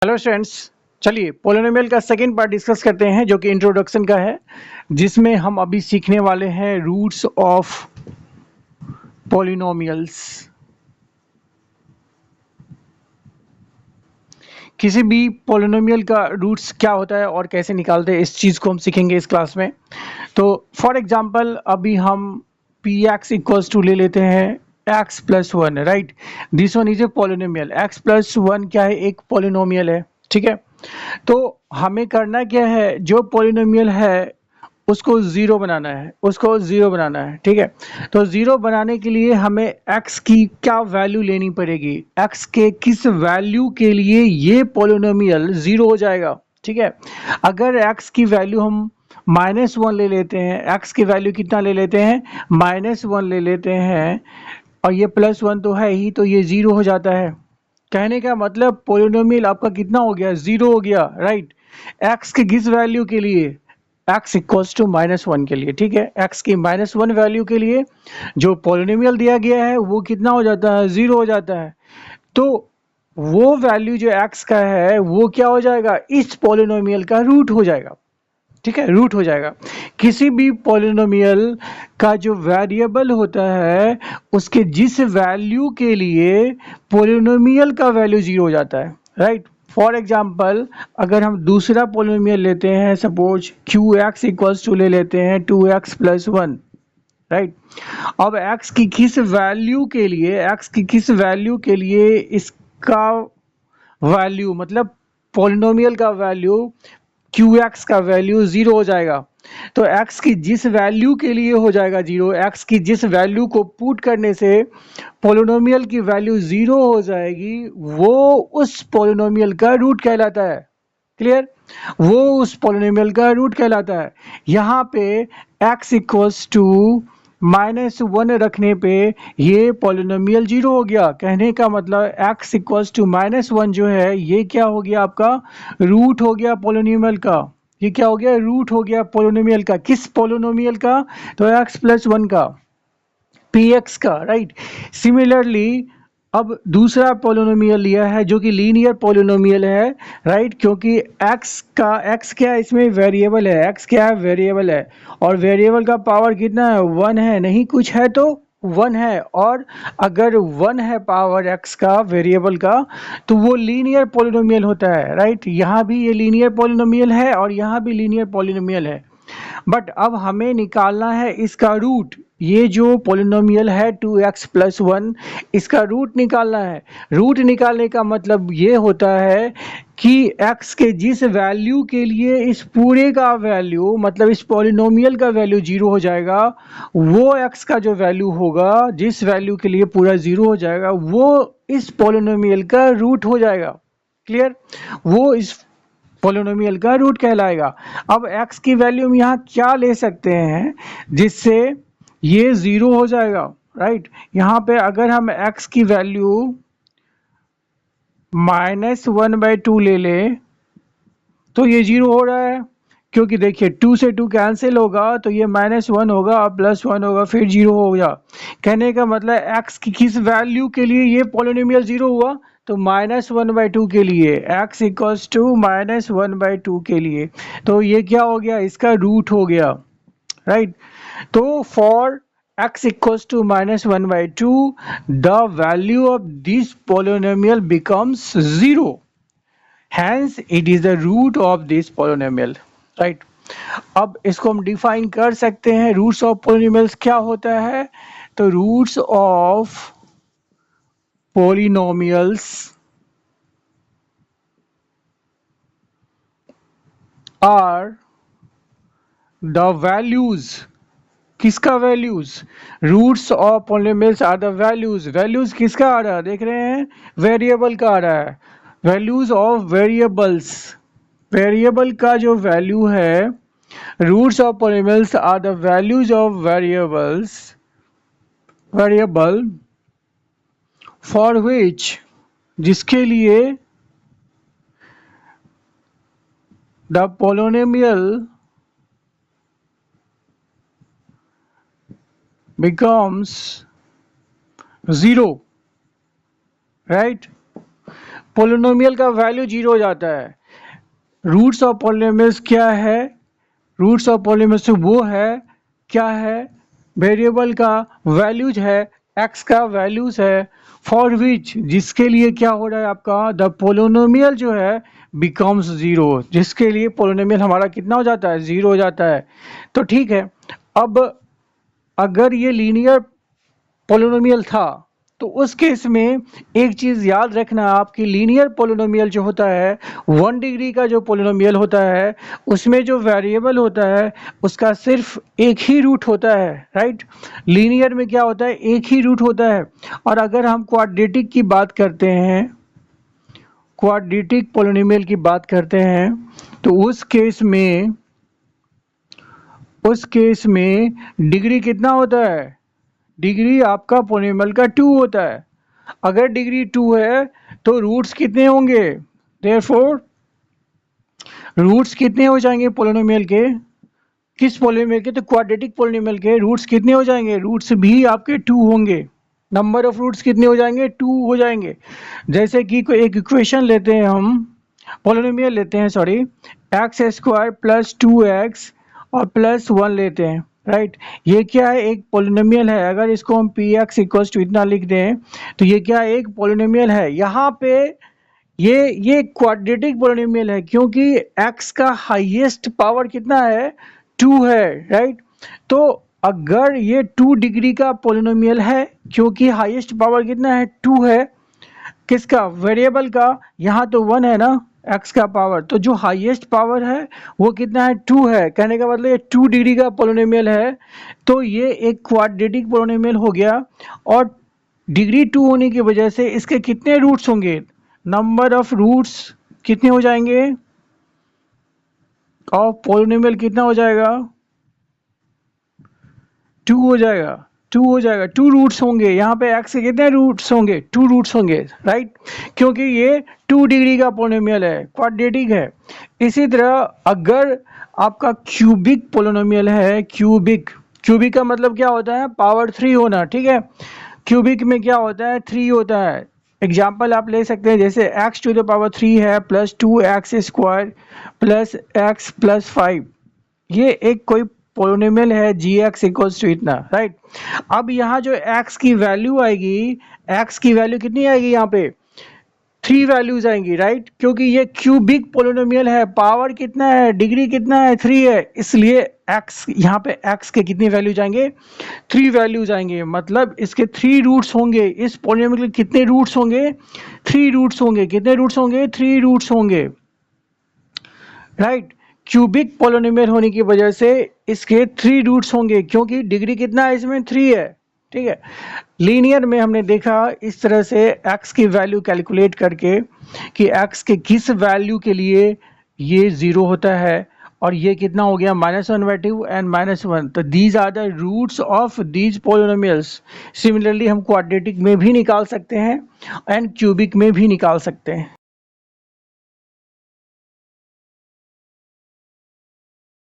Hello students, चलिए polynomial का second part discuss करते हैं जो कि इंट्रोडक्शन का है, जिसमें हम अभी सीखने वाले हैं रूट्स ऑफ पोलिनोमियल्स। किसी भी पोलिनोमियल का रूट्स क्या होता है और कैसे निकालते हैं, इस चीज़ को हम सीखेंगे इस क्लास में। तो फॉर एग्जांपल अभी हम पी एक्स इक्वल्स टू ले लेते हैं x plus one, right. This one is a polynomial. X plus one क्या है? एक पोलिनोमियल है, ठीक है। तो हमें करना क्या है, जो पॉलिनोमियल है उसको ज़ीरो बनाना है, उसको ज़ीरो बनाना है, ठीक है। तो ज़ीरो बनाने के लिए हमें x की क्या वैल्यू लेनी पड़ेगी, x के किस वैल्यू के लिए ये पॉलिनोमियल ज़ीरो हो जाएगा, ठीक है। अगर x की वैल्यू हम -1 ले लेते हैं, x की वैल्यू कितना ले लेते हैं, -1 ले लेते हैं, और ये +1 तो है ही, तो ये ज़ीरो हो जाता है। कहने का मतलब पोलिनोमियल आपका कितना हो गया, ज़ीरो हो गया, राइट। x के किस वैल्यू के लिए, x इक्वल्स टू -1 के लिए, ठीक है। x की -1 वैल्यू के लिए जो पोलिनोमियल दिया गया है वो कितना हो जाता है, ज़ीरो हो जाता है। तो वो वैल्यू जो x का है वो क्या हो जाएगा, इस पोलिनोमियल का रूट हो जाएगा, ठीक है, रूट हो जाएगा। किसी भी पॉलिनोमियल का जो वेरिएबल होता है उसके जिस वैल्यू के लिए पॉलिनोमियल का वैल्यू जीरो हो जाता है, राइट। फॉर एग्जांपल अगर हम दूसरा पॉलिनोमियल लेते हैं, suppose Q X equals to ले लेते हैं 2x + 1, राइट। अब x की किस वैल्यू के लिए, x की किस वैल्यू के लिए इसका वैल्यू मतलब पॉलिनोमियल का वैल्यू क्यू एक्स का वैल्यू ज़ीरो हो जाएगा। तो x की जिस वैल्यू के लिए हो जाएगा ज़ीरो, x की जिस वैल्यू को पुट करने से पॉलिनोमियल की वैल्यू ज़ीरो हो जाएगी, वो उस पॉलिनोमियल का रूट कहलाता है। क्लियर? वो उस पॉलिनोमियल का रूट कहलाता है। यहाँ पे x इक्वल्स टू -1 रखने पे ये पॉलिनोमियल जीरो हो गया। कहने का मतलब x इक्वल्स टू -1 जो है ये क्या हो गया, आपका रूट हो गया पॉलिनोमियल का। ये क्या हो गया, रूट हो गया पॉलिनोमियल का। किस पॉलिनोमियल का? तो x + 1 का, px का, राइट। सिमिलरली अब दूसरा पॉलिनोमियल लिया है जो कि लीनियर पॉलिनोमियल है, राइट। क्योंकि x क्या है, इसमें वेरिएबल है, x क्या है, वेरिएबल है, और वेरिएबल का पावर कितना है, 1 है, नहीं कुछ है तो 1 है। और अगर 1 है पावर x का, वेरिएबल का, तो वो लीनियर पॉलिनोमियल होता है, राइट। यहाँ भी ये लीनियर पॉलिनोमियल है और यहाँ भी लीनियर पॉलिनोमियल है। बट अब हमें निकालना है इसका रूट। ये जो पॉलिनोमियल है 2x + 1, इसका रूट निकालना है। रूट निकालने का मतलब ये होता है कि x के जिस वैल्यू के लिए इस पूरे का वैल्यू मतलब इस पॉलिनोमियल का वैल्यू जीरो हो जाएगा, वो x का जो वैल्यू होगा, जिस वैल्यू के लिए पूरा जीरो हो जाएगा, वो इस पॉलिनोमियल का रूट हो जाएगा। क्लियर? वो इस पोलिनोमियल का रूट कहलाएगा। अब x की वैल्यू हम यहाँ क्या ले सकते हैं जिससे ये ज़ीरो हो जाएगा, राइट। यहाँ पे अगर हम x की वैल्यू -1/2 ले लें तो ये जीरो हो रहा है, क्योंकि देखिए 2 से 2 कैंसिल होगा तो ये -1 होगा और +1 होगा, फिर जीरो हो गया। कहने का मतलब x की किस वैल्यू के लिए ये पॉलिनोमियल जीरो हुआ, तो -1/2 के लिए, x इक्वल्स टू -1/2 के लिए। तो ये क्या हो गया, इसका रूट हो गया, राइट। तो for x equals to -1/2 the value of this polynomial becomes 0, hence it is the root of this polynomial, right। अब इसको हम डिफाइन कर सकते हैं, रूट्स ऑफ पोलिनोमियल्स क्या होता है। तो roots of polynomials are the values, किसका values, roots of polynomials are the values. Values किसका आ रहा है, देख रहे हैं, वेरिएबल का आ रहा है। वैल्यूज ऑफ वेरिएबल्स, वेरिएबल का जो वैल्यू है, roots of polynomials are the values of variables, variable for which, जिसके लिए the polynomial becomes 0, right। Polynomial का वैल्यू 0 हो जाता है। रूट्स ऑफ पॉलिनोमियल्स क्या है? रूट्स ऑफ पॉलिनोमियल्स वो है क्या है? वेरिएबल का वैल्यूज है, एक्स का वैल्यूज है, फॉर विच जिसके लिए क्या हो रहा है आपका द पोलिनोमियल जो है बिकम्स 0, जिसके लिए पोलिनोमियल हमारा कितना हो जाता है? 0 हो जाता है। तो ठीक है, अब अगर ये लीनियर पोलिनोमियल था तो उस केस में एक चीज याद रखना आपकी, लीनियर पोलिनोमियल जो होता है 1 डिग्री का जो पोलिनोमियल होता है उसमें जो वेरिएबल होता है उसका सिर्फ एक ही रूट होता है, राइट। लीनियर में क्या होता है? एक ही रूट होता है। और अगर हम क्वाड्रेटिक की बात करते हैं, क्वाड्रेटिक पोलिनोमियल की बात करते हैं तो उस केस में डिग्री कितना होता है? डिग्री आपका पोलिनोमियल का 2 होता है। अगर डिग्री 2 है तो रूट्स कितने होंगे? देयरफॉर रूट्स कितने हो जाएंगे पोलिनोमियल के? किस पोलिनोमियल के? तो क्वाड्रेटिक पोलिनोमियल के रूट्स कितने हो जाएंगे? रूट्स भी आपके 2 होंगे। नंबर ऑफ रूट्स कितने हो जाएंगे? 2 हो जाएंगे। जैसे कि कोई एक इक्वेशन लेते हैं, हम पोलिनोमियल लेते हैं, sorry, x square plus 2x और प्लस 1 लेते हैं, राइट। ये क्या है? एक पोलिनोमियल है। अगर इसको हम पी एक्स इक्वल्स टू इतना लिख दें तो ये क्या है? एक पोलिनोमियल है। यहाँ पे ये क्वाड्रेटिक पोलिनोमियल है क्योंकि x का हाईएस्ट पावर कितना है? 2 है, राइट। तो अगर ये 2 डिग्री का पोलिनोमियल है क्योंकि हाईएस्ट पावर कितना है? 2 है। किसका? वेरिएबल का। यहाँ तो 1 है ना x का पावर, तो जो हाईएस्ट पावर है वो कितना है? 2 है। कहने का मतलब ये 2 डिग्री का पोलिनोमियल है। तो ये एक क्वाड्रेटिक पोलिनोमियल हो गया। और डिग्री 2 होने की वजह से इसके कितने रूट्स होंगे? नंबर ऑफ रूट्स कितने हो जाएंगे? और पोलिनोमियल कितना हो जाएगा? 2 हो जाएगा। 2 हो जाएगा। 2 रूट्स होंगे। यहाँ पे x के कितने रूट्स होंगे? 2 रूट्स होंगे, राइट। क्योंकि ये 2 डिग्री का पोलिनोमियल है, क्वाड्रेटिक है। इसी तरह अगर आपका क्यूबिक पोलिनोमियल है, क्यूबिक का मतलब क्या होता है? पावर 3 होना, ठीक है। क्यूबिक में क्या होता है? 3 होता है। एग्जाम्पल आप ले सकते हैं, जैसे x टू द पावर 3 है plus 2x square plus x plus 5। ये एक कोई पोलिनोमियल है जी एक्स इक्वल्स टू इतना, राइट। अब यहाँ जो x की वैल्यू आएगी, x की वैल्यू कितनी आएगी? यहाँ पे 3 वैल्यूज आएंगी, राइट। क्योंकि ये क्यूबिक पोलिनोमियल है, पावर कितना है? डिग्री कितना है? 3 है। इसलिए x, यहाँ पे x के कितनी वैल्यूज आएंगे? 3 वैल्यूज आएंगे। मतलब इसके 3 रूट्स होंगे। इस पोलिनोमियल के कितने रूट्स होंगे? 3 रूट्स होंगे। कितने रूट्स होंगे? 3 रूट्स होंगे, राइट। क्यूबिक पोलिनोमियल होने की वजह से इसके 3 रूट्स होंगे क्योंकि डिग्री कितना है? इसमें 3 है, ठीक है। लीनियर में हमने देखा इस तरह से x की वैल्यू कैलकुलेट करके कि x के किस वैल्यू के लिए ये 0 होता है, और ये कितना हो गया? -1/2 एंड -1। तो these are the roots of these polynomials. Similarly हम क्वाड्रेटिक में भी निकाल सकते हैं एंड क्यूबिक में भी निकाल सकते हैं।